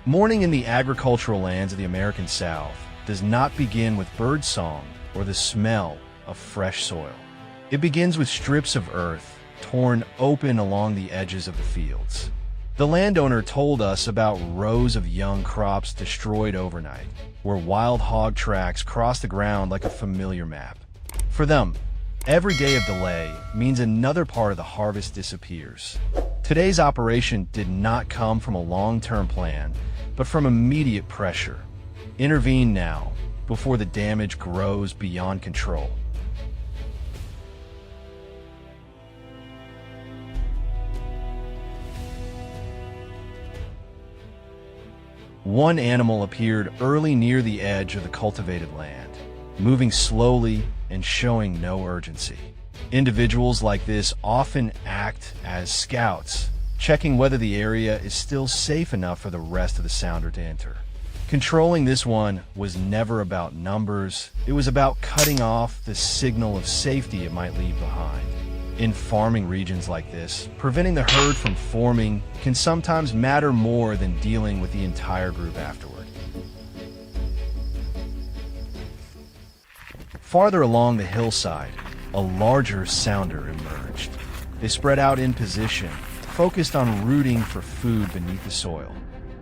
Morning in the agricultural lands of the American South does not begin with bird song or the smell of fresh soil. It begins with strips of earth torn open along the edges of the fields. The landowner told us about rows of young crops destroyed overnight, where wild hog tracks cross the ground like a familiar map. For them, every day of delay means another part of the harvest disappears. Today's operation did not come from a long-term plan, but from immediate pressure. Intervene now, before the damage grows beyond control. One animal appeared early near the edge of the cultivated land, moving slowly and showing no urgency. Individuals like this often act as scouts, checking whether the area is still safe enough for the rest of the sounder to enter. Controlling this one was never about numbers, it was about cutting off the signal of safety it might leave behind. In farming regions like this, preventing the herd from forming can sometimes matter more than dealing with the entire group afterward. Farther along the hillside, a larger sounder emerged. They spread out in position, focused on rooting for food beneath the soil.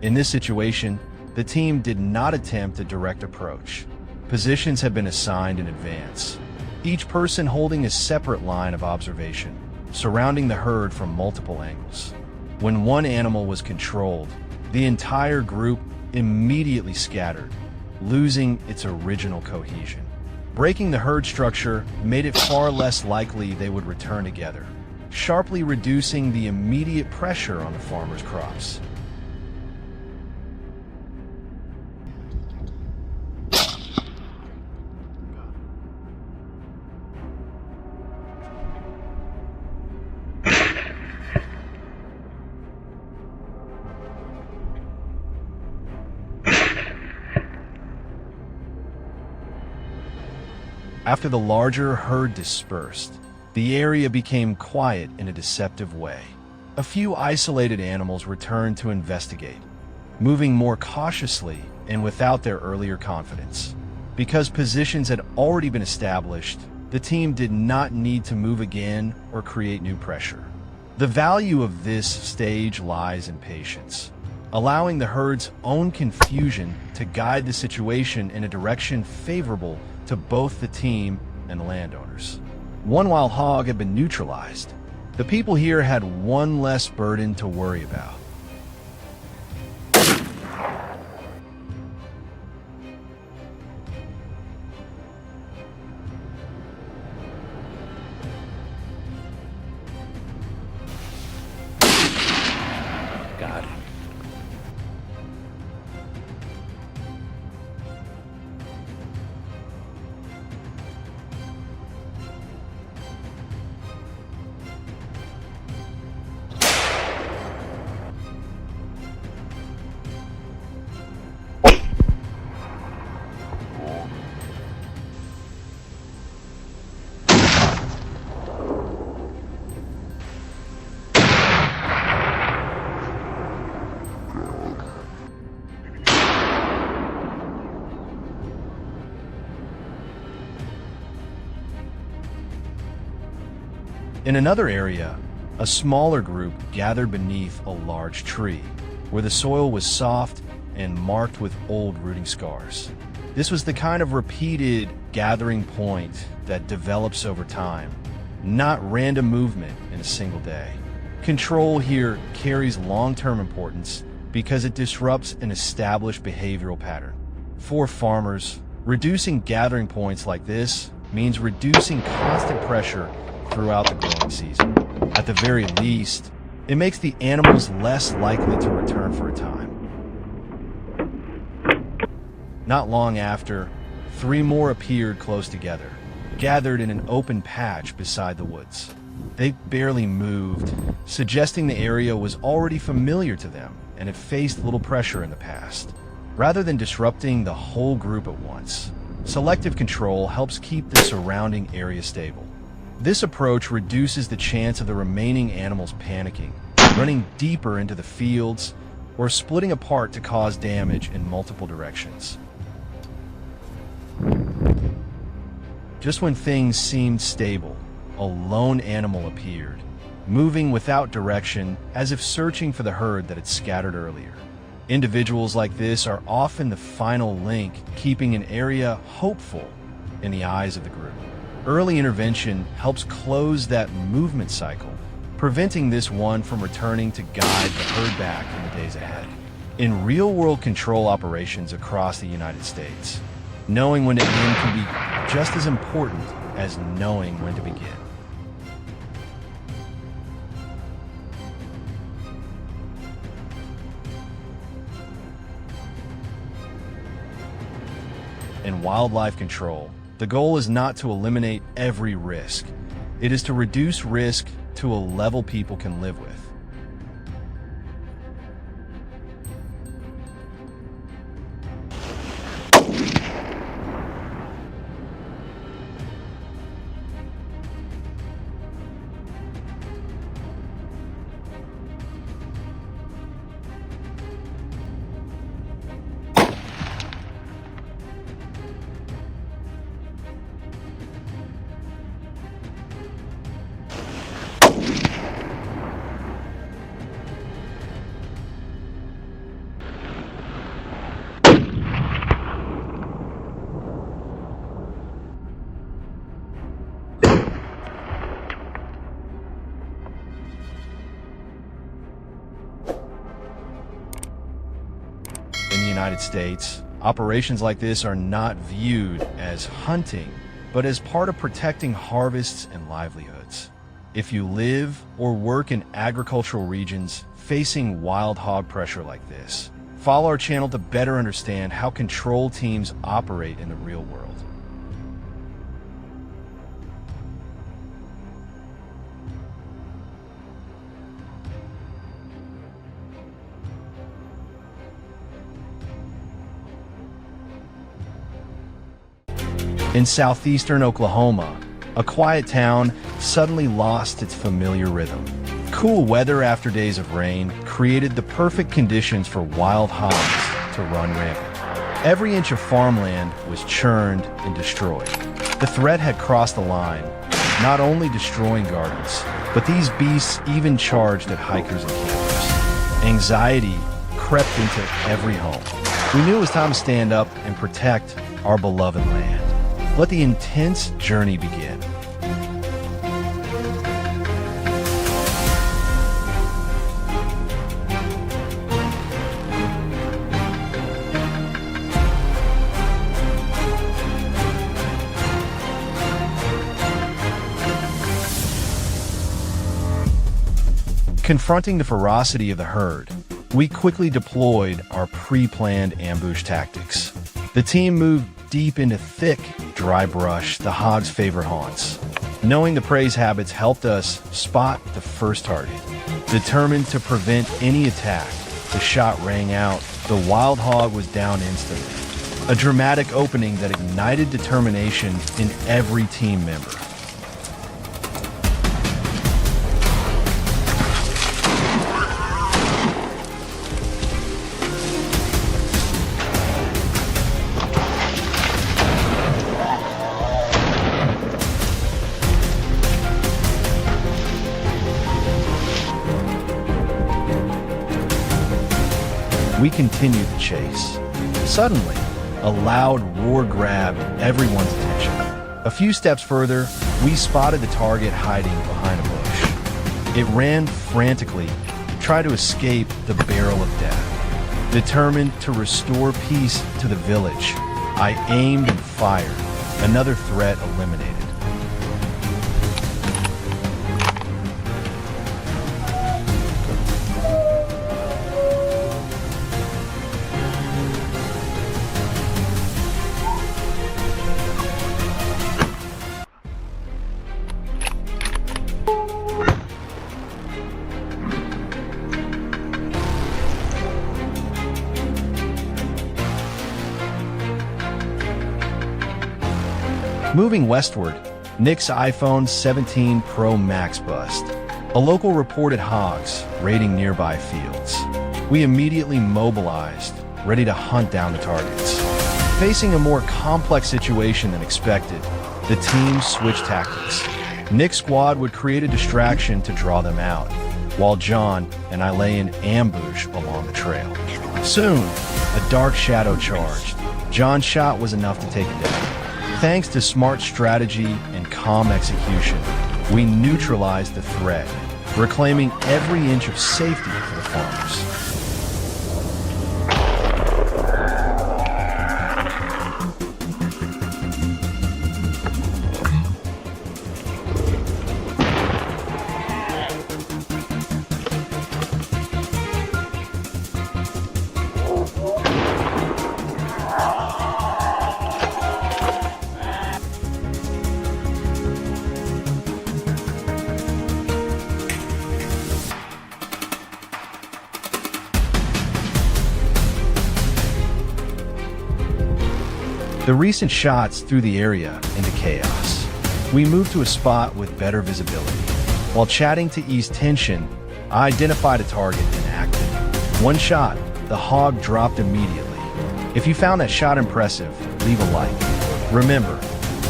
In this situation, the team did not attempt a direct approach. Positions had been assigned in advance, each person holding a separate line of observation, surrounding the herd from multiple angles. When one animal was controlled, the entire group immediately scattered, losing its original cohesion. Breaking the herd structure made it far less likely they would return together, sharply reducing the immediate pressure on the farmers' crops. After the larger herd dispersed, the area became quiet in a deceptive way. A few isolated animals returned to investigate, moving more cautiously and without their earlier confidence. Because positions had already been established, the team did not need to move again or create new pressure. The value of this stage lies in patience, allowing the herd's own confusion to guide the situation in a direction favorable to both the team and the landowners. One wild hog had been neutralized. The people here had one less burden to worry about. God. In another area, a smaller group gathered beneath a large tree, where the soil was soft and marked with old rooting scars. This was the kind of repeated gathering point that develops over time, not random movement in a single day. Control here carries long-term importance because it disrupts an established behavioral pattern. For farmers, reducing gathering points like this means reducing constant pressure throughout the growing season. At the very least, it makes the animals less likely to return for a time. Not long after, 3 more appeared close together, gathered in an open patch beside the woods. They barely moved, suggesting the area was already familiar to them and had faced little pressure in the past. Rather than disrupting the whole group at once, selective control helps keep the surrounding area stable. This approach reduces the chance of the remaining animals panicking, running deeper into the fields, or splitting apart to cause damage in multiple directions. Just when things seemed stable, a lone animal appeared, moving without direction as if searching for the herd that had scattered earlier. Individuals like this are often the final link, keeping an area hopeful in the eyes of the group. Early intervention helps close that movement cycle, preventing this one from returning to guide the herd back in the days ahead. In real-world control operations across the United States, knowing when to end can be just as important as knowing when to begin. In wildlife control, the goal is not to eliminate every risk. It is to reduce risk to a level people can live with. In the United States, operations like this are not viewed as hunting, but as part of protecting harvests and livelihoods. If you live or work in agricultural regions facing wild hog pressure like this, follow our channel to better understand how control teams operate in the real world. In southeastern Oklahoma, a quiet town suddenly lost its familiar rhythm. Cool weather after days of rain created the perfect conditions for wild hogs to run rampant. Every inch of farmland was churned and destroyed. The threat had crossed the line, not only destroying gardens, but these beasts even charged at hikers and campers. Anxiety crept into every home. We knew it was time to stand up and protect our beloved land. Let the intense journey begin. Confronting the ferocity of the herd, we quickly deployed our pre-planned ambush tactics. The team moved deep into thick, dry brush, the hog's favorite haunts. Knowing the prey's habits helped us spot the first target. Determined to prevent any attack, the shot rang out. The wild hog was down instantly. A dramatic opening that ignited determination in every team member. We continued the chase. Suddenly, a loud roar grabbed everyone's attention. A few steps further, we spotted the target hiding behind a bush. It ran frantically, tried to escape the barrel of death. Determined to restore peace to the village, I aimed and fired. Another threat eliminated. Moving westward, Nick's iPhone 17 Pro Max bust. A local reported hogs raiding nearby fields. We immediately mobilized, ready to hunt down the targets. Facing a more complex situation than expected, the team switched tactics. Nick's squad would create a distraction to draw them out, while John and I lay in ambush along the trail. Soon, a dark shadow charged. John's shot was enough to take it down. Thanks to smart strategy and calm execution, we neutralized the threat, reclaiming every inch of safety for the farmers. The recent shots threw the area into chaos. We moved to a spot with better visibility. While chatting to ease tension, I identified a target and acted. One shot, the hog dropped immediately. If you found that shot impressive, leave a like. Remember,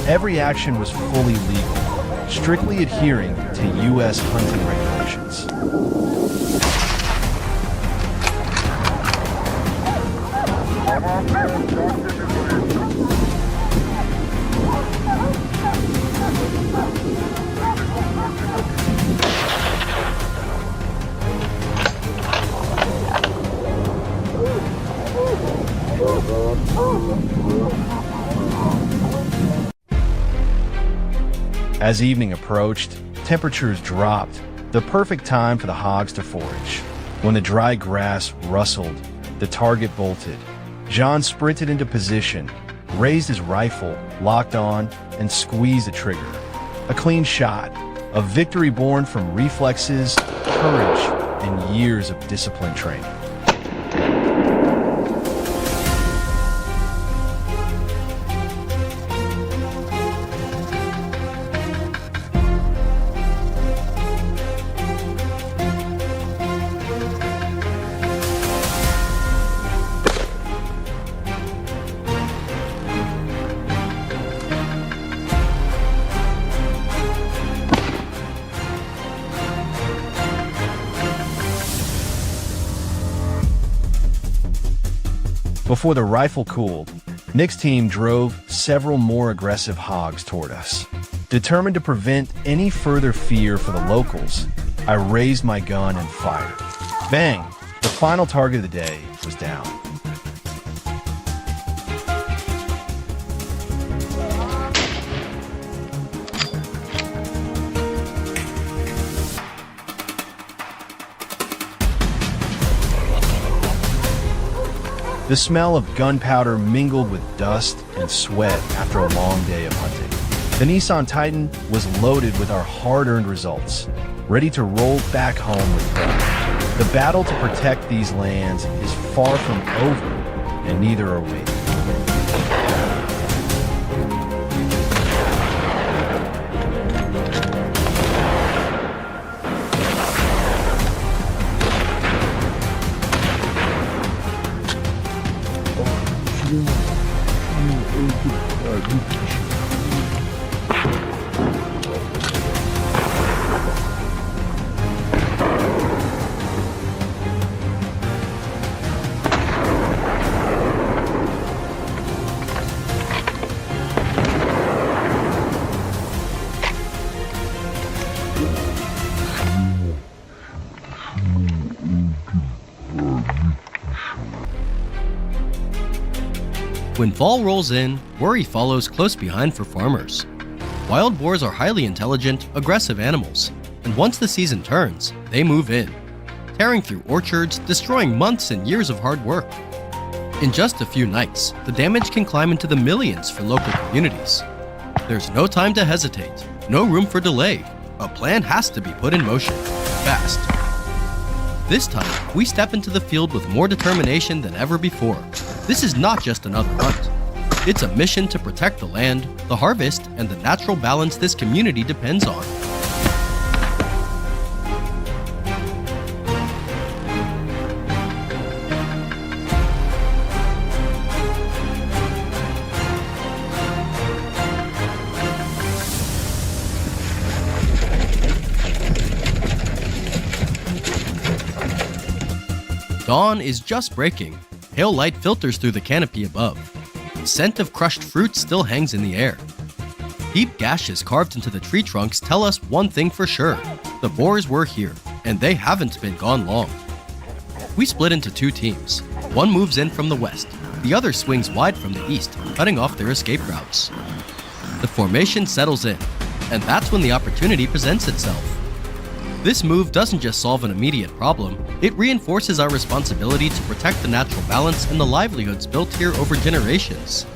every action was fully legal, strictly adhering to U.S. hunting regulations. As evening approached, temperatures dropped, the perfect time for the hogs to forage. When the dry grass rustled, the target bolted. John sprinted into position, raised his rifle, locked on, and squeezed the trigger. A clean shot, a victory born from reflexes, courage, and years of disciplined training. Before the rifle cooled, Nick's team drove several more aggressive hogs toward us. Determined to prevent any further fear for the locals, I raised my gun and fired. Bang! The final target of the day was down. The smell of gunpowder mingled with dust and sweat after a long day of hunting. The Nissan Titan was loaded with our hard-earned results, ready to roll back home with pride. The battle to protect these lands is far from over, and neither are we. When fall rolls in, worry follows close behind for farmers. Wild boars are highly intelligent, aggressive animals, and once the season turns, they move in, tearing through orchards, destroying months and years of hard work. In just a few nights, the damage can climb into the millions for local communities. There's no time to hesitate, no room for delay. A plan has to be put in motion, fast. This time, we step into the field with more determination than ever before. This is not just another hunt. It's a mission to protect the land, the harvest, and the natural balance this community depends on. Dawn is just breaking. Pale light filters through the canopy above. The scent of crushed fruit still hangs in the air. Deep gashes carved into the tree trunks tell us one thing for sure. The boars were here, and they haven't been gone long. We split into two teams. One moves in from the west. The other swings wide from the east, cutting off their escape routes. The formation settles in, and that's when the opportunity presents itself. This move doesn't just solve an immediate problem, it reinforces our responsibility to protect the natural balance and the livelihoods built here over generations.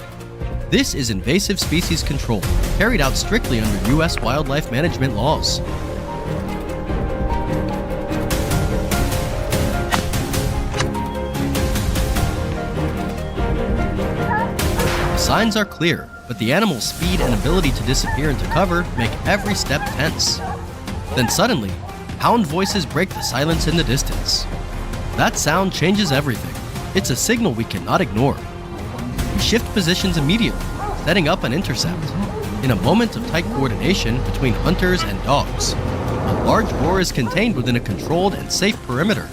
This is invasive species control, carried out strictly under US wildlife management laws. The signs are clear, but the animal's speed and ability to disappear into cover make every step tense. Then suddenly, hound voices break the silence in the distance. That sound changes everything. It's a signal we cannot ignore. We shift positions immediately, setting up an intercept. In a moment of tight coordination between hunters and dogs, a large boar is contained within a controlled and safe perimeter.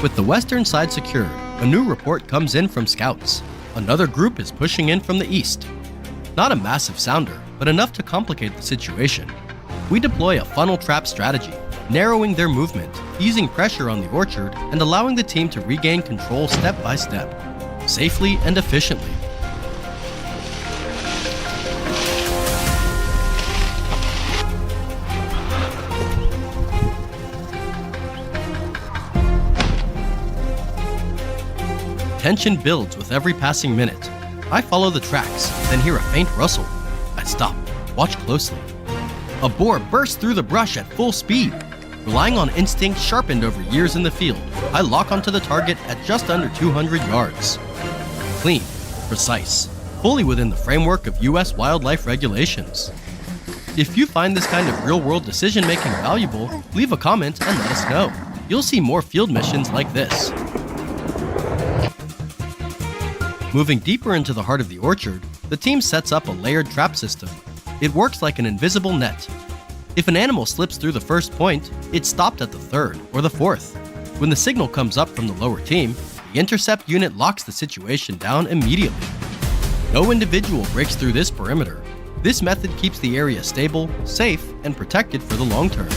With the western side secured, a new report comes in from scouts. Another group is pushing in from the east. Not a massive sounder, but enough to complicate the situation. We deploy a funnel trap strategy, narrowing their movement, easing pressure on the orchard, and allowing the team to regain control step by step, safely and efficiently. Tension builds with every passing minute. I follow the tracks, then hear a faint rustle. I stop, watch closely. A boar bursts through the brush at full speed. Relying on instinct sharpened over years in the field, I lock onto the target at just under 200 yards. Clean, precise, fully within the framework of US wildlife regulations. If you find this kind of real-world decision-making valuable, leave a comment and let us know. You'll see more field missions like this. Moving deeper into the heart of the orchard, the team sets up a layered trap system. It works like an invisible net. If an animal slips through the first point, it's stopped at the third or the fourth. When the signal comes up from the lower team, the intercept unit locks the situation down immediately. No individual breaks through this perimeter. This method keeps the area stable, safe, and protected for the long term.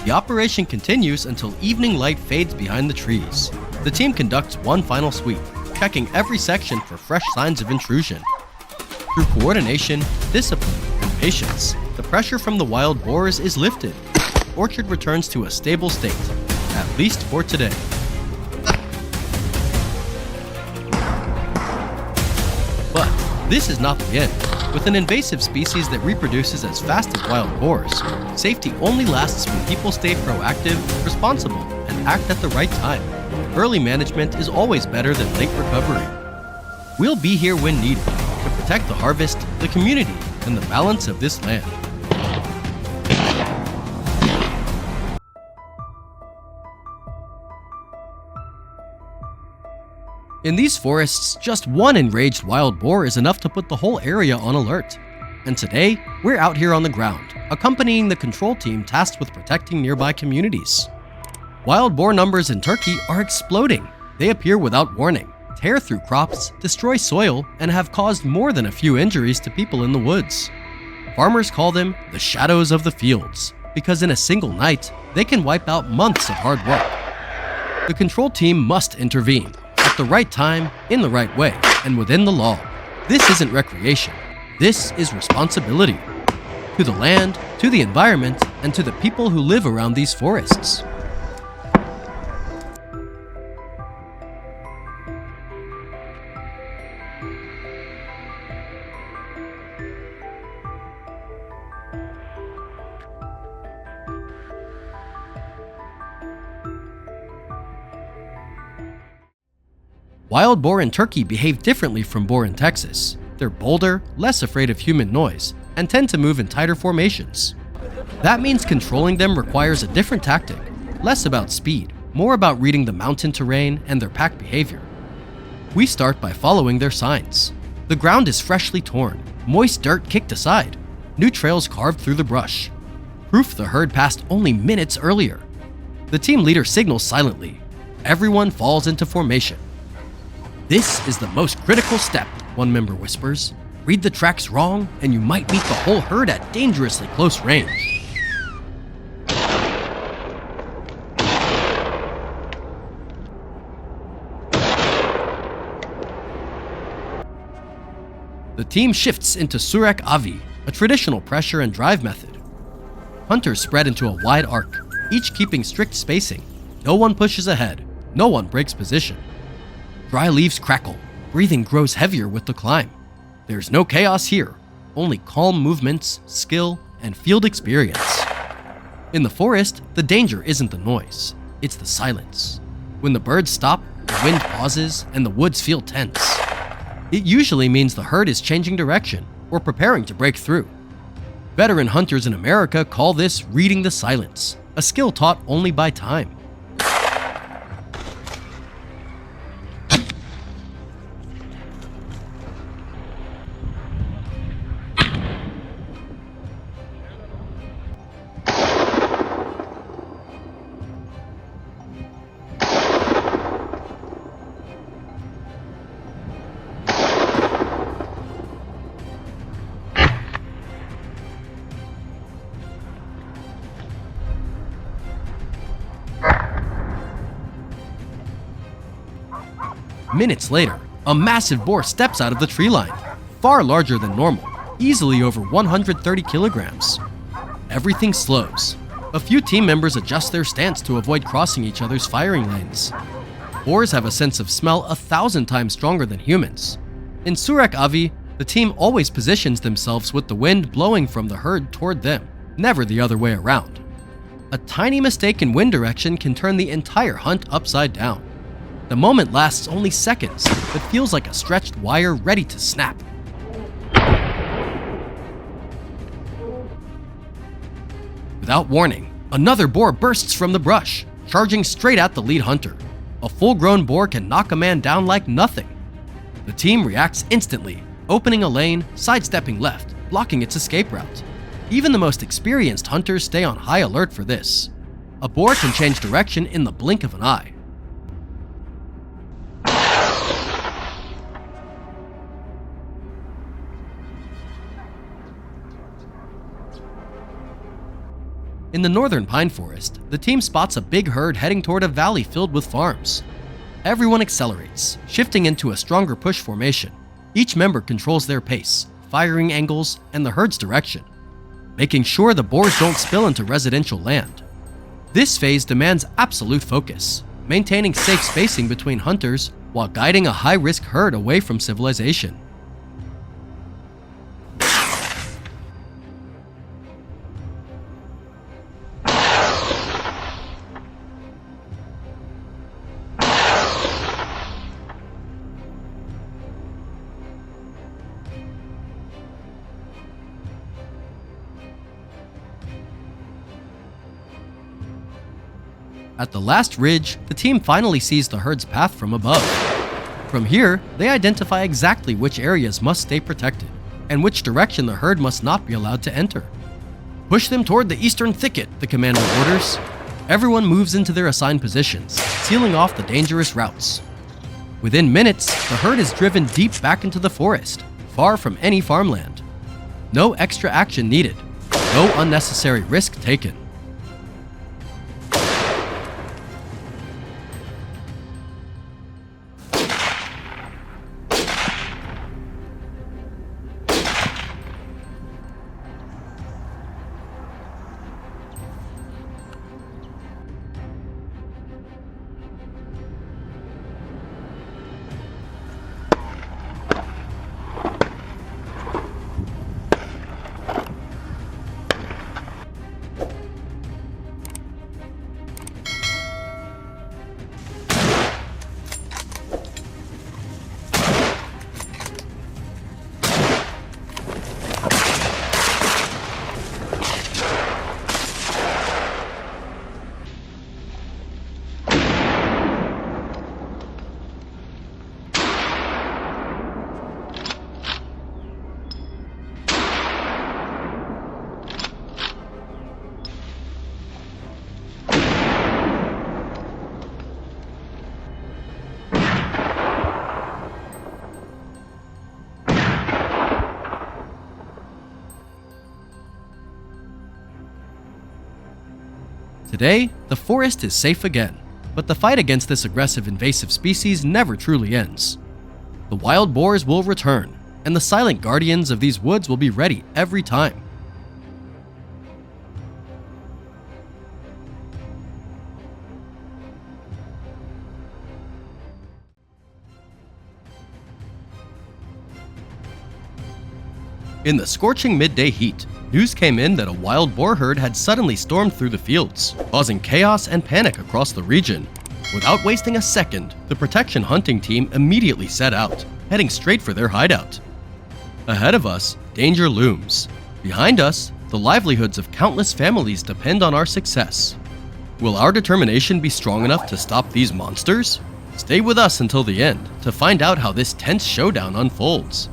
The operation continues until evening light fades behind the trees. The team conducts one final sweep, checking every section for fresh signs of intrusion. Through coordination, discipline, and patience, the pressure from the wild boars is lifted. The orchard returns to a stable state, at least for today. But this is not the end. With an invasive species that reproduces as fast as wild boars, safety only lasts when people stay proactive, responsible, and act at the right time. Early management is always better than late recovery. We'll be here when needed to protect the harvest, the community, and the balance of this land. In these forests, just one enraged wild boar is enough to put the whole area on alert. And today, we're out here on the ground, accompanying the control team tasked with protecting nearby communities. Wild boar numbers in Turkey are exploding. They appear without warning, tear through crops, destroy soil, and have caused more than a few injuries to people in the woods. Farmers call them the shadows of the fields, because in a single night, they can wipe out months of hard work. The control team must intervene. At the right time, in the right way, and within the law. This isn't recreation. This is responsibility. To the land, to the environment, and to the people who live around these forests. Wild boar in Turkey behave differently from boar in Texas. They're bolder, less afraid of human noise, and tend to move in tighter formations. That means controlling them requires a different tactic, less about speed, more about reading the mountain terrain and their pack behavior. We start by following their signs. The ground is freshly torn, moist dirt kicked aside, new trails carved through the brush. Proof the herd passed only minutes earlier. The team leader signals silently. Everyone falls into formation. This is the most critical step, one member whispers. Read the tracks wrong, and you might meet the whole herd at dangerously close range. The team shifts into Surek Avi, a traditional pressure and drive method. Hunters spread into a wide arc, each keeping strict spacing. No one pushes ahead, no one breaks position. Dry leaves crackle, breathing grows heavier with the climb. There's no chaos here, only calm movements, skill, and field experience. In the forest, the danger isn't the noise, it's the silence. When the birds stop, the wind pauses, and the woods feel tense. It usually means the herd is changing direction or preparing to break through. Veteran hunters in America call this reading the silence, a skill taught only by time. Minutes later, a massive boar steps out of the tree line, far larger than normal, easily over 130 kilograms. Everything slows. A few team members adjust their stance to avoid crossing each other's firing lanes. Boars have a sense of smell 1,000 times stronger than humans. In Surek Avi, the team always positions themselves with the wind blowing from the herd toward them, never the other way around. A tiny mistake in wind direction can turn the entire hunt upside down. The moment lasts only seconds, but feels like a stretched wire ready to snap. Without warning, another boar bursts from the brush, charging straight at the lead hunter. A full-grown boar can knock a man down like nothing. The team reacts instantly, opening a lane, sidestepping left, blocking its escape route. Even the most experienced hunters stay on high alert for this. A boar can change direction in the blink of an eye. In the northern pine forest, the team spots a big herd heading toward a valley filled with farms. Everyone accelerates, shifting into a stronger push formation. Each member controls their pace, firing angles, and the herd's direction, making sure the boars don't spill into residential land. This phase demands absolute focus, maintaining safe spacing between hunters while guiding a high-risk herd away from civilization. At the last ridge, the team finally sees the herd's path from above. From here, they identify exactly which areas must stay protected, and which direction the herd must not be allowed to enter. Push them toward the eastern thicket, the commander orders. Everyone moves into their assigned positions, sealing off the dangerous routes. Within minutes, the herd is driven deep back into the forest, far from any farmland. No extra action needed, no unnecessary risk taken. Today, the forest is safe again, but the fight against this aggressive invasive species never truly ends. The wild boars will return, and the silent guardians of these woods will be ready every time. In the scorching midday heat, news came in that a wild boar herd had suddenly stormed through the fields, causing chaos and panic across the region. Without wasting a second, the protection hunting team immediately set out, heading straight for their hideout. Ahead of us, danger looms. Behind us, the livelihoods of countless families depend on our success. Will our determination be strong enough to stop these monsters? Stay with us until the end to find out how this tense showdown unfolds.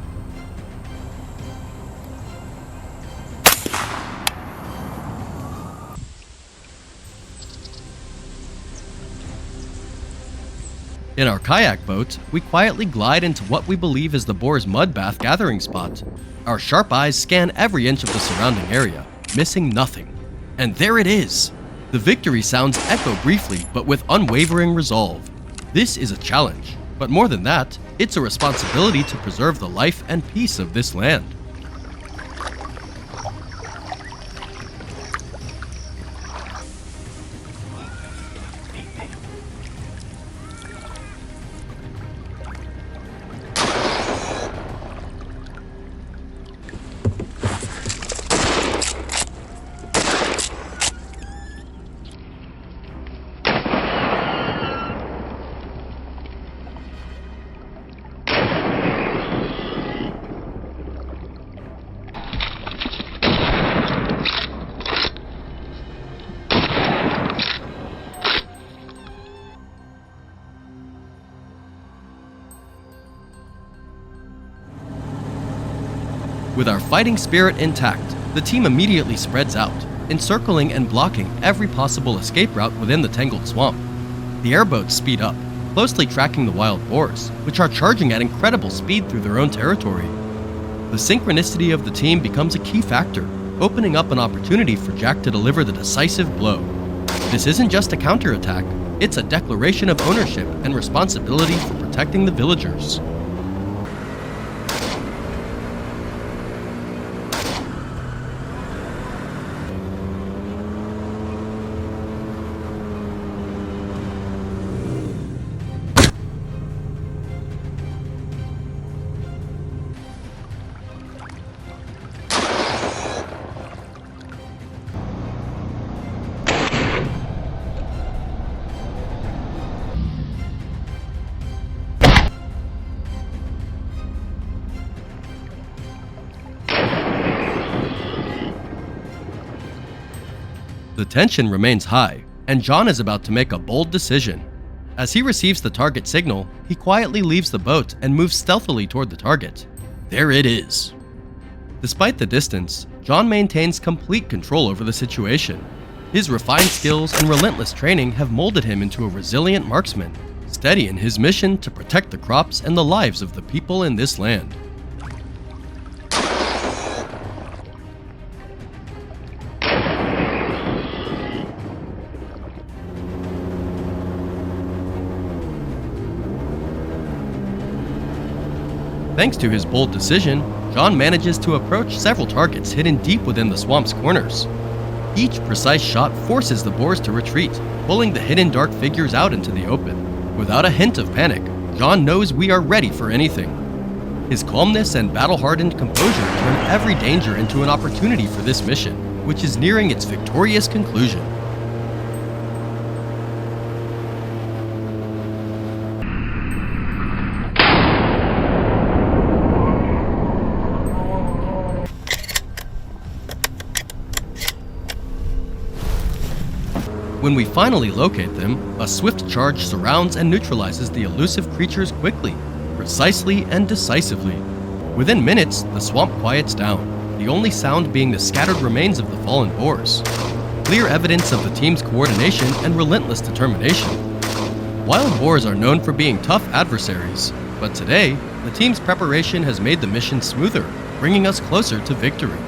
In our kayak boat, we quietly glide into what we believe is the boar's mud bath gathering spot. Our sharp eyes scan every inch of the surrounding area, missing nothing. And there it is! The victory sounds echo briefly, but with unwavering resolve. This is a challenge, but more than that, it's a responsibility to preserve the life and peace of this land. With our fighting spirit intact, the team immediately spreads out, encircling and blocking every possible escape route within the tangled swamp. The airboats speed up, closely tracking the wild boars, which are charging at incredible speed through their own territory. The synchronicity of the team becomes a key factor, opening up an opportunity for Jack to deliver the decisive blow. This isn't just a counterattack, It's a declaration of ownership and responsibility for protecting the villagers. The tension remains high, and John is about to make a bold decision. As he receives the target signal, he quietly leaves the boat and moves stealthily toward the target. There it is. Despite the distance, John maintains complete control over the situation. His refined skills and relentless training have molded him into a resilient marksman, steady in his mission to protect the crops and the lives of the people in this land. Thanks to his bold decision, John manages to approach several targets hidden deep within the swamp's corners. Each precise shot forces the boars to retreat, pulling the hidden dark figures out into the open. Without a hint of panic, John knows we are ready for anything. His calmness and battle-hardened composure turn every danger into an opportunity for this mission, which is nearing its victorious conclusion. When we finally locate them, a swift charge surrounds and neutralizes the elusive creatures quickly, precisely and decisively. Within minutes, the swamp quiets down, the only sound being the scattered remains of the fallen boars. Clear evidence of the team's coordination and relentless determination. Wild boars are known for being tough adversaries, but today, the team's preparation has made the mission smoother, bringing us closer to victory.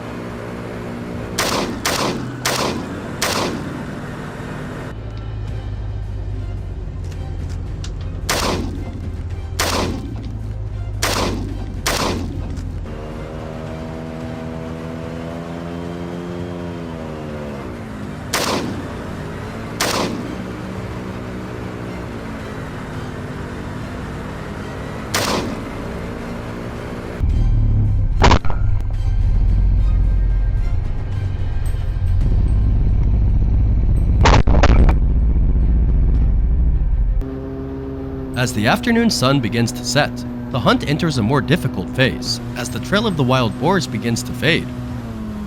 As the afternoon sun begins to set, the hunt enters a more difficult phase as the trail of the wild boars begins to fade.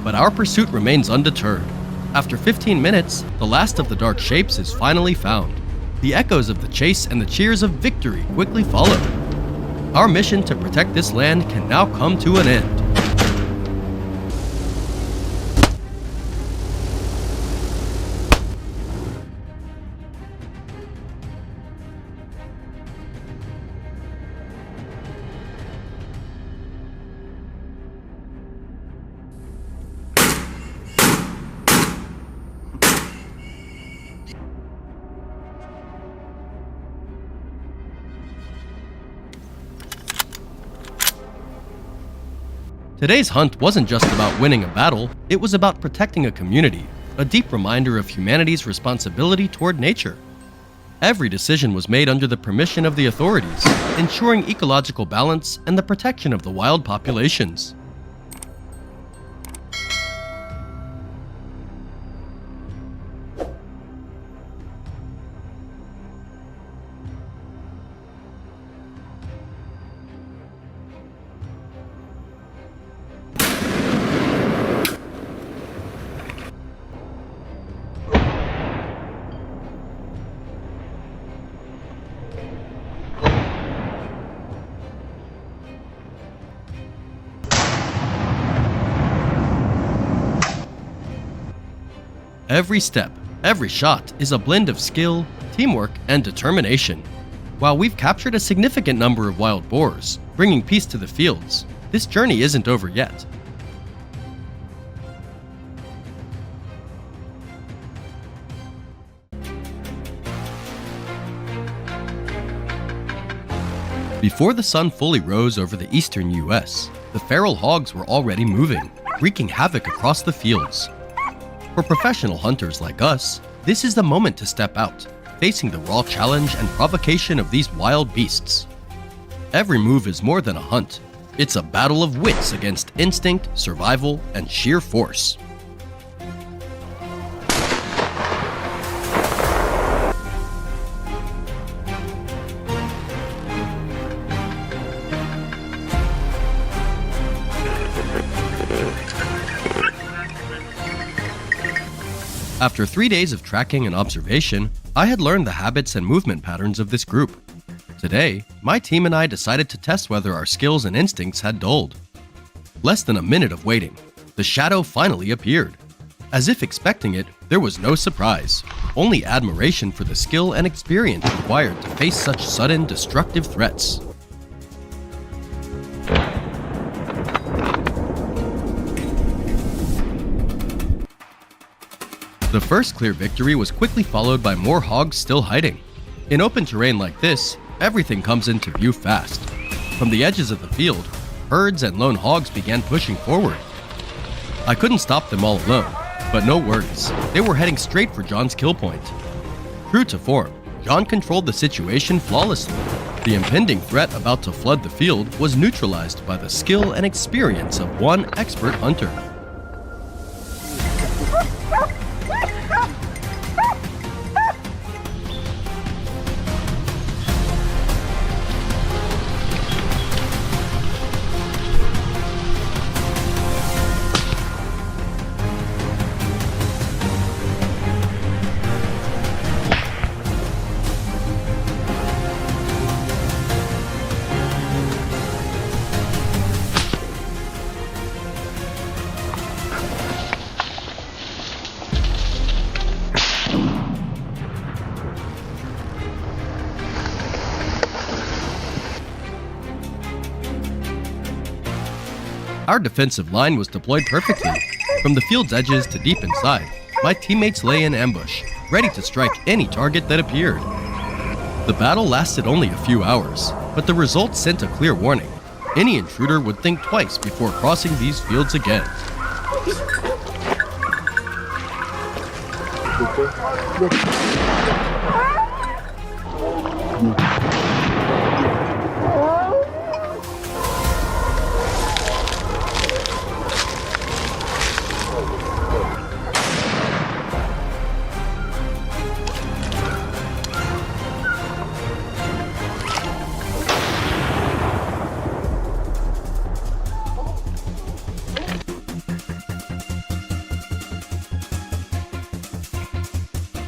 But our pursuit remains undeterred. After 15 minutes, the last of the dark shapes is finally found. The echoes of the chase and the cheers of victory quickly follow. Our mission to protect this land can now come to an end. Today's hunt wasn't just about winning a battle, it was about protecting a community, a deep reminder of humanity's responsibility toward nature. Every decision was made under the permission of the authorities, ensuring ecological balance and the protection of the wild populations. Every step, every shot is a blend of skill, teamwork, and determination. While we've captured a significant number of wild boars, bringing peace to the fields, this journey isn't over yet. Before the sun fully rose over the eastern US, the feral hogs were already moving, wreaking havoc across the fields. For professional hunters like us, this is the moment to step out, facing the raw challenge and provocation of these wild beasts. Every move is more than a hunt. It's a battle of wits against instinct, survival, and sheer force. After 3 days of tracking and observation, I had learned the habits and movement patterns of this group. Today, my team and I decided to test whether our skills and instincts had dulled. Less than a minute of waiting, the shadow finally appeared. As if expecting it, there was no surprise, only admiration for the skill and experience required to face such sudden, destructive threats. The first clear victory was quickly followed by more hogs still hiding. In open terrain like this, everything comes into view fast. From the edges of the field, herds and lone hogs began pushing forward. I couldn't stop them all alone, but no worries. They were heading straight for John's kill point. True to form, John controlled the situation flawlessly. The impending threat about to flood the field was neutralized by the skill and experience of one expert hunter. Our defensive line was deployed perfectly. From the field's edges to deep inside, my teammates lay in ambush, ready to strike any target that appeared. The battle lasted only a few hours, but the results sent a clear warning. Any intruder would think twice before crossing these fields again.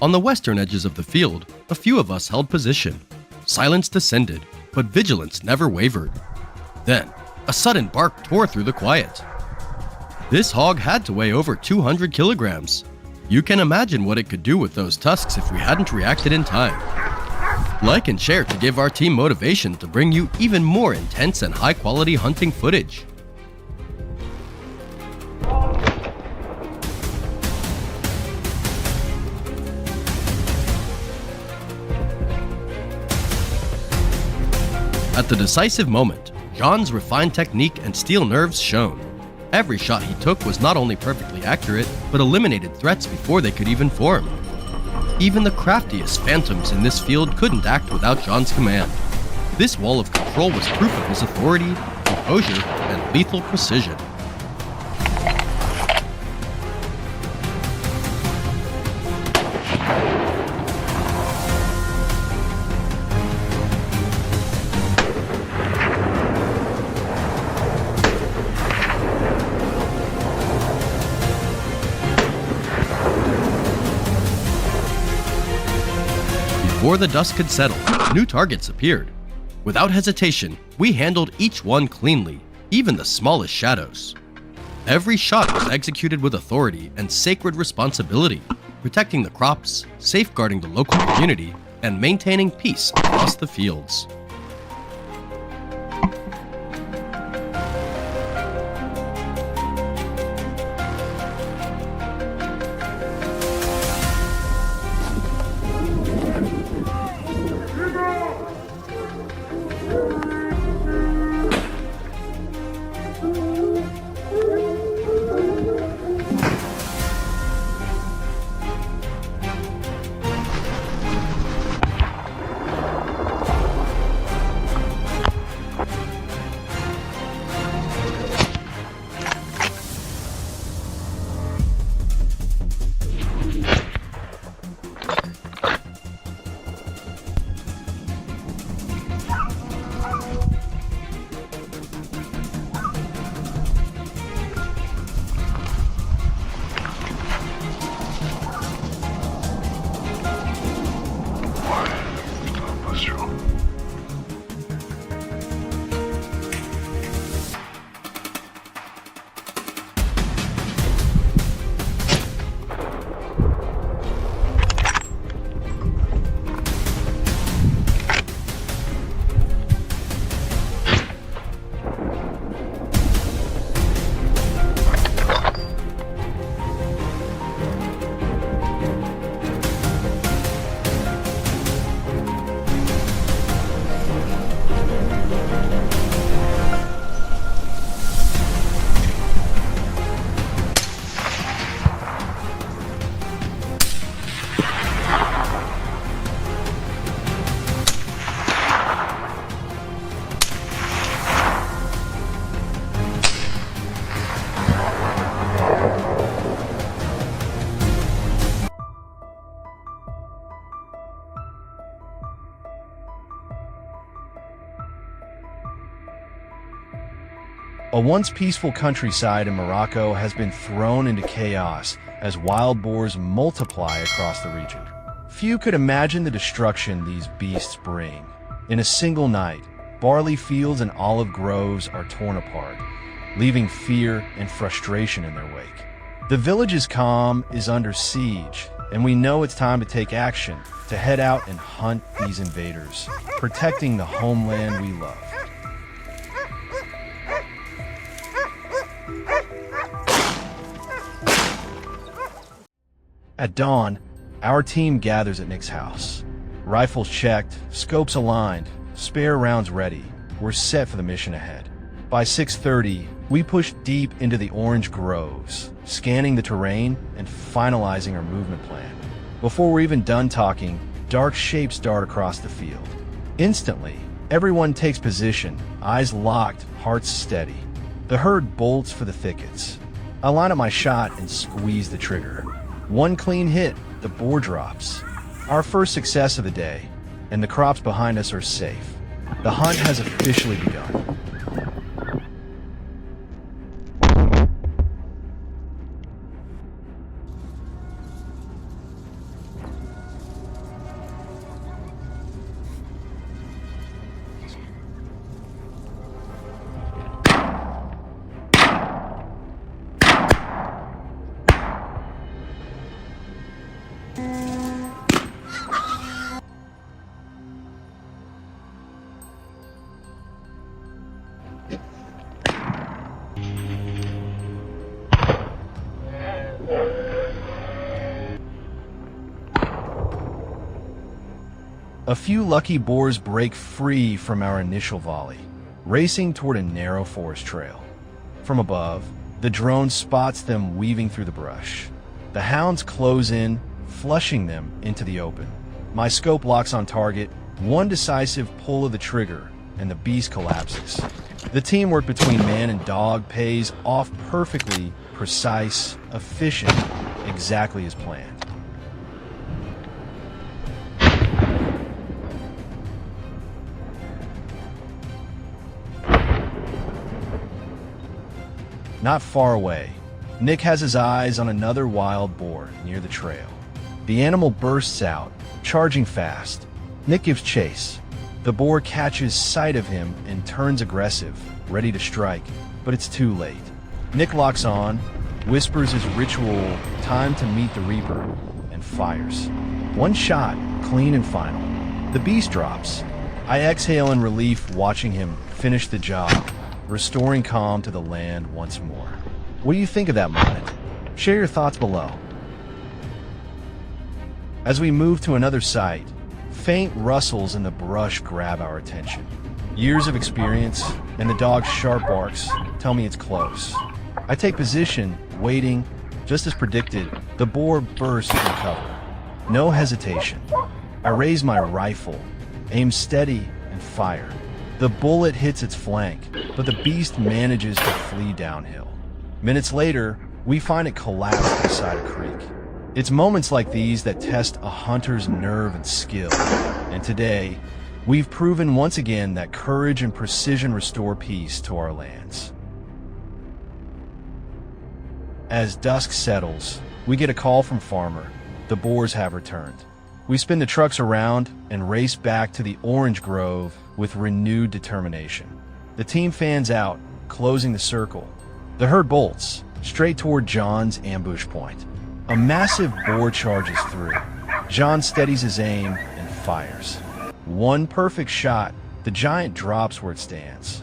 On the western edges of the field, a few of us held position. Silence descended, but vigilance never wavered. Then, a sudden bark tore through the quiet. This hog had to weigh over 200 kilograms. You can imagine what it could do with those tusks if we hadn't reacted in time. Like and share to give our team motivation to bring you even more intense and high-quality hunting footage. At the decisive moment, John's refined technique and steel nerves shone. Every shot he took was not only perfectly accurate, but eliminated threats before they could even form. Even the craftiest phantoms in this field couldn't act without John's command. This wall of control was proof of his authority, composure, and lethal precision. Before the dust could settle, new targets appeared. Without hesitation, we handled each one cleanly, even the smallest shadows. Every shot was executed with authority and sacred responsibility, protecting the crops, safeguarding the local community, and maintaining peace across the fields. A once peaceful countryside in Morocco has been thrown into chaos as wild boars multiply across the region. Few could imagine the destruction these beasts bring. In a single night, barley fields and olive groves are torn apart, leaving fear and frustration in their wake. The village's calm is under siege, and we know it's time to take action, to head out and hunt these invaders, protecting the homeland we love. At dawn, our team gathers at Nick's house. Rifles checked, scopes aligned, spare rounds ready. We're set for the mission ahead. By 6:30, we push deep into the orange groves, scanning the terrain and finalizing our movement plan. Before we're even done talking, dark shapes dart across the field. Instantly, everyone takes position, eyes locked, hearts steady. The herd bolts for the thickets. I line up my shot and squeeze the trigger. One clean hit, the boar drops. Our first success of the day, and the crops behind us are safe. The hunt has officially begun. A few lucky boars break free from our initial volley, racing toward a narrow forest trail. From above, the drone spots them weaving through the brush. The hounds close in, flushing them into the open. My scope locks on target, one decisive pull of the trigger, and the beast collapses. The teamwork between man and dog pays off perfectly, precise, efficient, exactly as planned. Not far away, Nick has his eyes on another wild boar near the trail. The animal bursts out, charging fast. Nick gives chase. The boar catches sight of him and turns aggressive, ready to strike, but it's too late. Nick locks on, whispers his ritual, time to meet the reaper, and fires. One shot, clean and final. The beast drops. I exhale in relief watching him finish the job, restoring calm to the land once more. What do you think of that moment? Share your thoughts below. As we move to another site, faint rustles in the brush grab our attention. Years of experience and the dog's sharp barks tell me it's close. I take position, waiting. Just as predicted, the boar bursts from cover. No hesitation. I raise my rifle, aim steady, and fire. The bullet hits its flank, but the beast manages to flee downhill. Minutes later, we find it collapsed beside a creek. It's moments like these that test a hunter's nerve and skill. And today, we've proven once again that courage and precision restore peace to our lands. As dusk settles, we get a call from Farmer. The boars have returned. We spin the trucks around and race back to the orange grove with renewed determination. The team fans out, closing the circle. The herd bolts, straight toward John's ambush point. A massive boar charges through. John steadies his aim and fires. One perfect shot, the giant drops where it stands.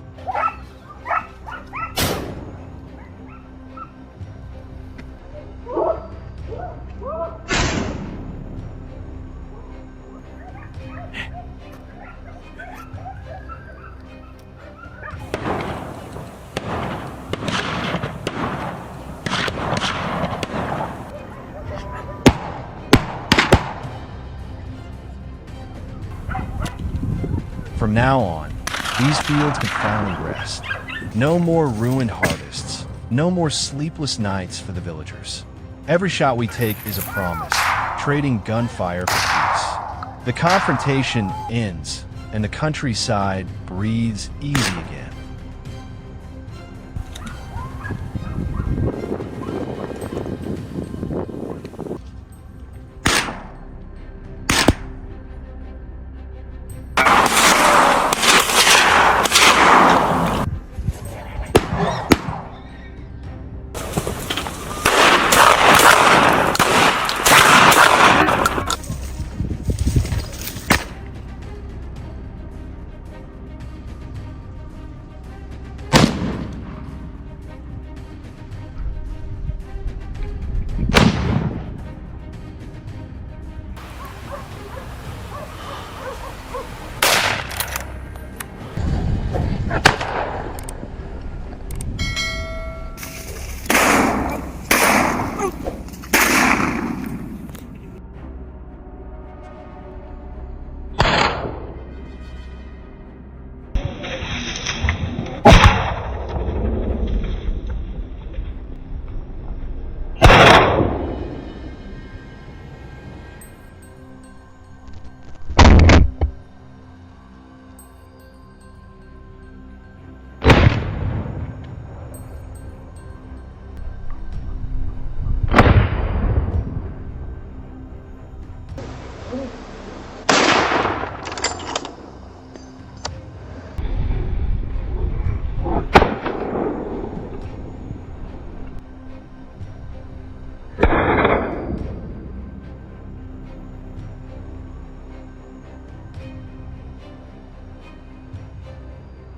From now on, these fields can finally rest. No more ruined harvests, no more sleepless nights for the villagers. Every shot we take is a promise, trading gunfire for peace. The confrontation ends, and the countryside breathes easy again.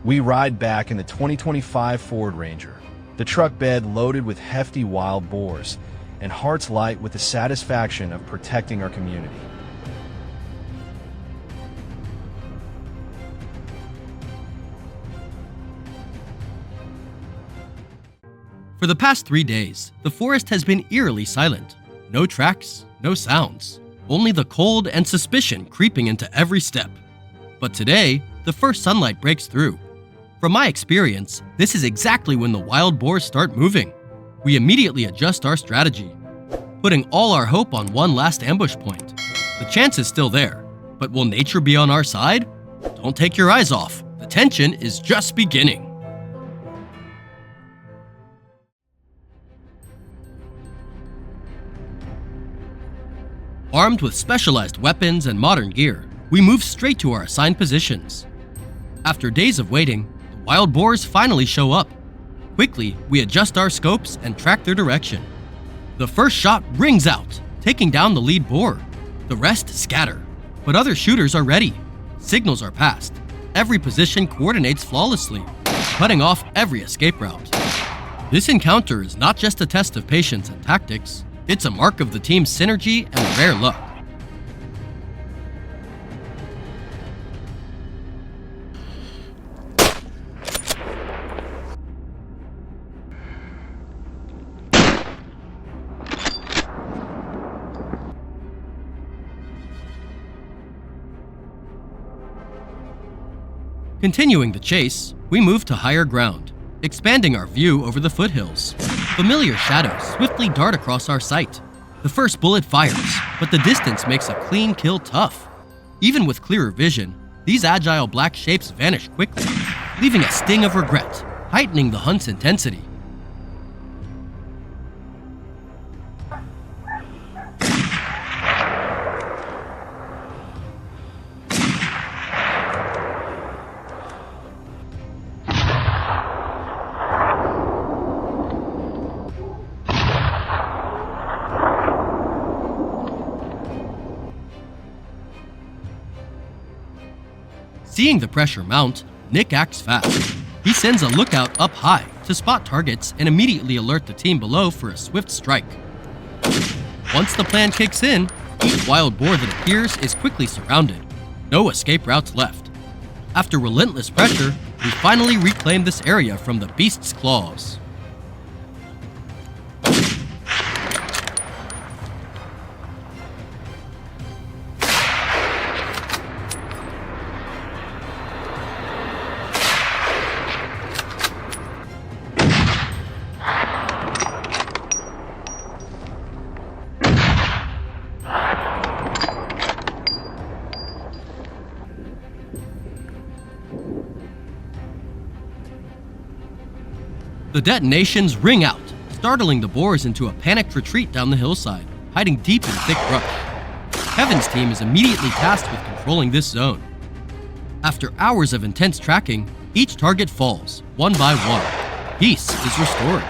We ride back in the 2025 Ford Ranger, the truck bed loaded with hefty wild boars, and hearts light with the satisfaction of protecting our community. For the past 3 days, the forest has been eerily silent. No tracks, no sounds, only the cold and suspicion creeping into every step. But today, the first sunlight breaks through. From my experience, this is exactly when the wild boars start moving. We immediately adjust our strategy, putting all our hope on one last ambush point. The chance is still there, but will nature be on our side? Don't take your eyes off. The tension is just beginning. Armed with specialized weapons and modern gear, we move straight to our assigned positions. After days of waiting, the wild boars finally show up. Quickly, we adjust our scopes and track their direction. The first shot rings out, taking down the lead boar. The rest scatter, but other shooters are ready. Signals are passed. Every position coordinates flawlessly, cutting off every escape route. This encounter is not just a test of patience and tactics, it's a mark of the team's synergy and rare luck. Continuing the chase, we move to higher ground, expanding our view over the foothills. Familiar shadows swiftly dart across our sight. The first bullet fires, but the distance makes a clean kill tough. Even with clearer vision, these agile black shapes vanish quickly, leaving a sting of regret, heightening the hunt's intensity. Seeing the pressure mount, Nick acts fast. He sends a lookout up high to spot targets and immediately alert the team below for a swift strike. Once the plan kicks in, each wild boar that appears is quickly surrounded. No escape routes left. After relentless pressure, we finally reclaim this area from the beast's claws. The detonations ring out, startling the boars into a panicked retreat down the hillside, hiding deep in thick brush. Kevin's team is immediately tasked with controlling this zone. After hours of intense tracking, each target falls, one by one. Peace is restored.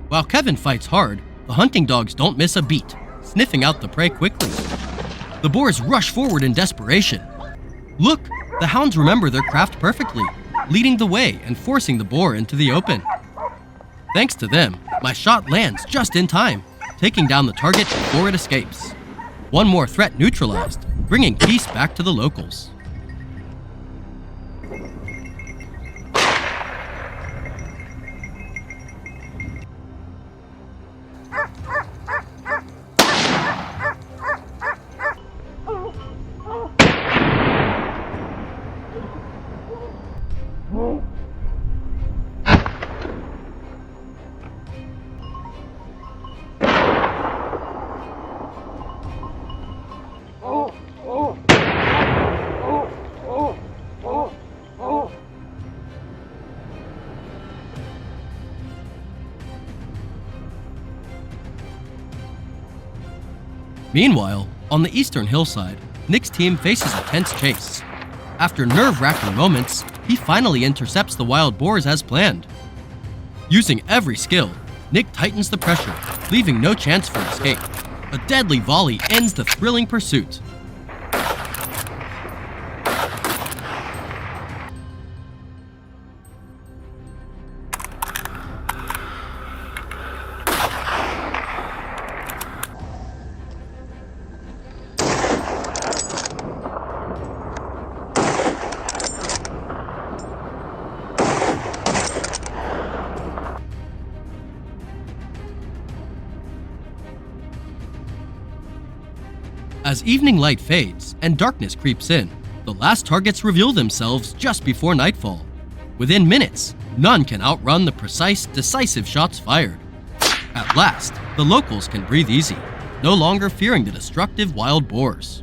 While Kevin fights hard, the hunting dogs don't miss a beat, sniffing out the prey quickly. The boars rush forward in desperation. Look, the hounds remember their craft perfectly, leading the way and forcing the boar into the open. Thanks to them, my shot lands just in time, taking down the target before it escapes. One more threat neutralized, bringing peace back to the locals. Meanwhile, On the eastern hillside, Nick's team faces a tense chase. After nerve-wracking moments, he finally intercepts the wild boars as planned. Using every skill, Nick tightens the pressure, leaving no chance for escape. A deadly volley ends the thrilling pursuit. As evening light fades and darkness creeps in, the last targets reveal themselves just before nightfall. Within minutes, none can outrun the precise, decisive shots fired. At last, the locals can breathe easy, no longer fearing the destructive wild boars.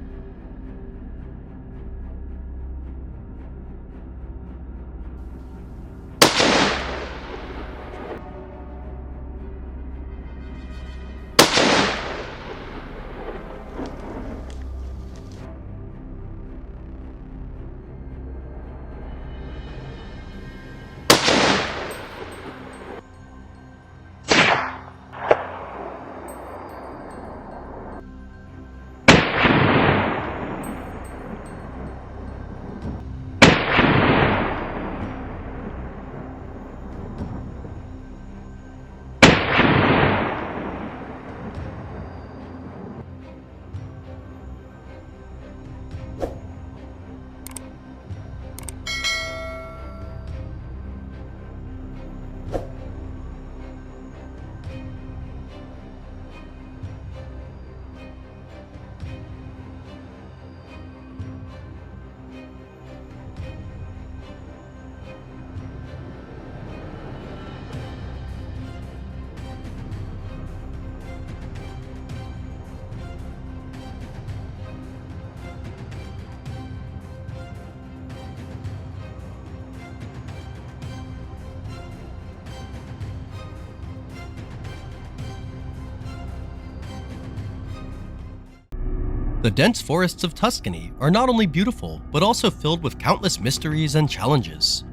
The dense forests of Tuscany are not only beautiful, but also filled with countless mysteries and challenges.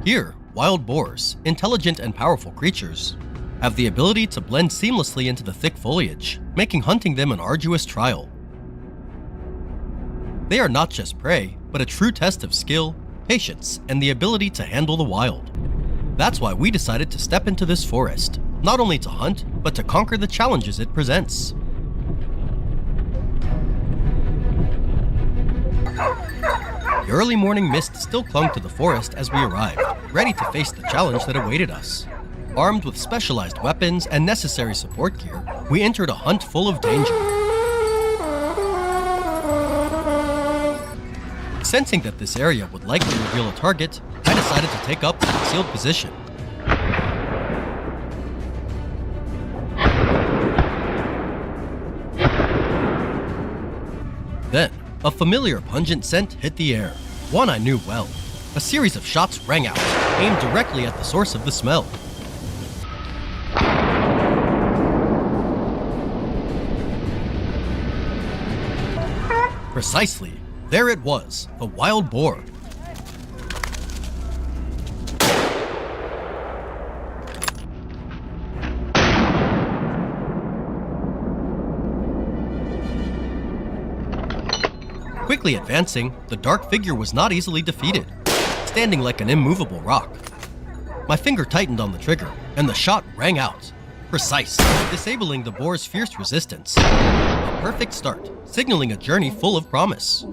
Here, wild boars, intelligent and powerful creatures, have the ability to blend seamlessly into the thick foliage, making hunting them an arduous trial. They are not just prey, but a true test of skill, patience, and the ability to handle the wild. That's why we decided to step into this forest, not only to hunt, but to conquer the challenges it presents. The early morning mist still clung to the forest as we arrived, ready to face the challenge that awaited us. Armed with specialized weapons and necessary support gear, we entered a hunt full of danger. Sensing that this area would likely reveal a target, I decided to take up a concealed position. Then, a familiar pungent scent hit the air, one I knew well. A series of shots rang out, aimed directly at the source of the smell. Precisely, there it was, the wild boar. Quickly advancing, the dark figure was not easily defeated, standing like an immovable rock. My finger tightened on the trigger, and the shot rang out, precise, disabling the boar's fierce resistance. A perfect start, signaling a journey full of promise.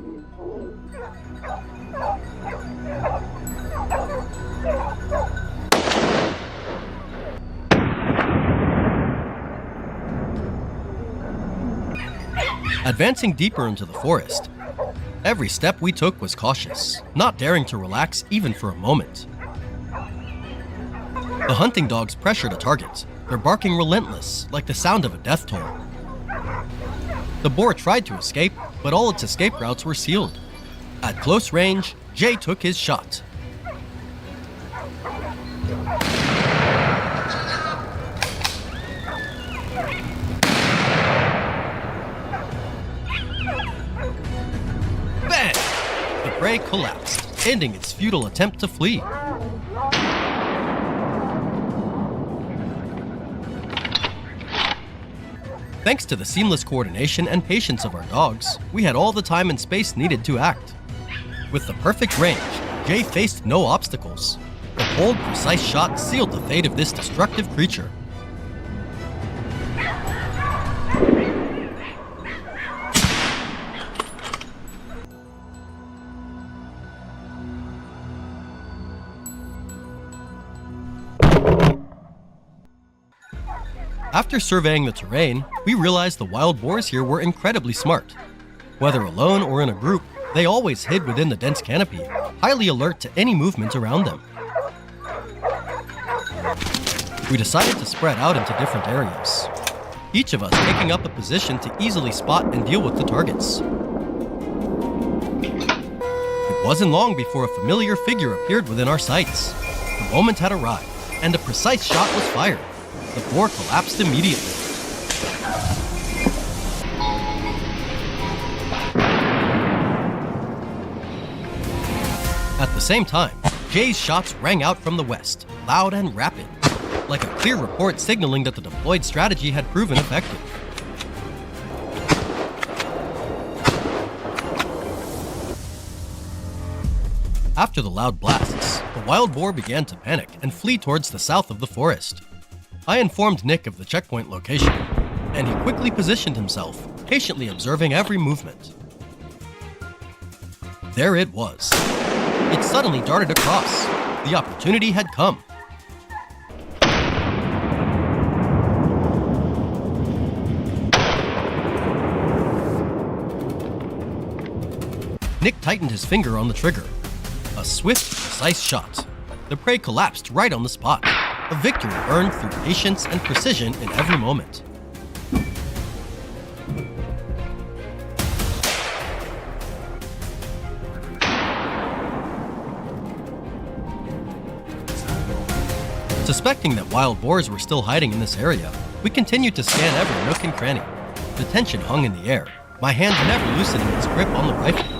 Advancing deeper into the forest, every step we took was cautious, not daring to relax even for a moment. The hunting dogs pressured a target, their barking relentless, like the sound of a death toll. The boar tried to escape, but all its escape routes were sealed. At close range, Jay took his shot. prey collapsed, ending its futile attempt to flee. Thanks to the seamless coordination and patience of our dogs, we had all the time and space needed to act. With the perfect range, Jay faced no obstacles. The bold, precise shot sealed the fate of this destructive creature. After surveying the terrain, we realized the wild boars here were incredibly smart. Whether alone or in a group, they always hid within the dense canopy, highly alert to any movement around them. We decided to spread out into different areas, each of us taking up a position to easily spot and deal with the targets. It wasn't long before a familiar figure appeared within our sights. The moment had arrived, and a precise shot was fired. The boar collapsed immediately. At the same time, Jay's shots rang out from the west, loud and rapid, like a clear report signaling that the deployed strategy had proven effective. After the loud blasts, the wild boar began to panic and flee towards the south of the forest. I informed Nick of the checkpoint location, and he quickly positioned himself, patiently observing every movement. There it was. It suddenly darted across. The opportunity had come. Nick tightened his finger on the trigger. A swift, precise shot. The prey collapsed right on the spot. A victory earned through patience and precision in every moment. Suspecting that wild boars were still hiding in this area, we continued to scan every nook and cranny. The tension hung in the air, my hand never loosening its grip on the rifle.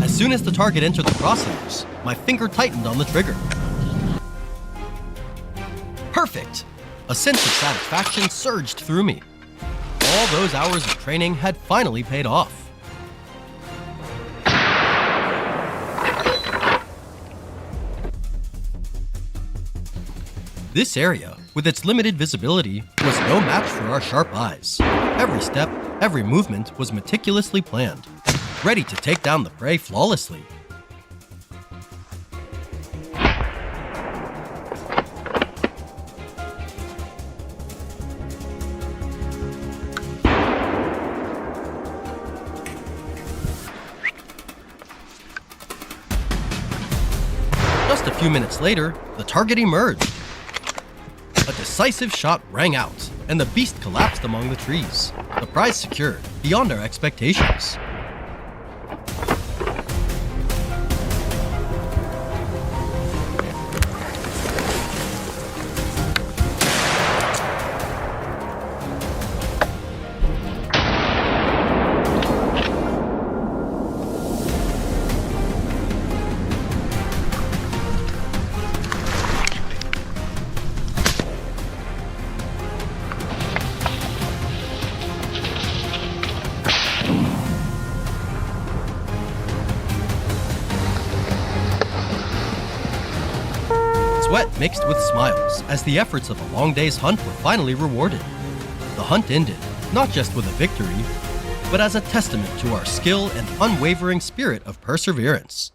As soon as the target entered the crosshairs, my finger tightened on the trigger. Perfect! A sense of satisfaction surged through me. All those hours of training had finally paid off. This area, with its limited visibility, was no match for our sharp eyes. Every step, every movement was meticulously planned, ready to take down the prey flawlessly. Just a few minutes later, the target emerged. A decisive shot rang out, and the beast collapsed among the trees. The prize secured, beyond our expectations. Sweat mixed with smiles as the efforts of a long day's hunt were finally rewarded. The hunt ended, not just with a victory, but as a testament to our skill and unwavering spirit of perseverance.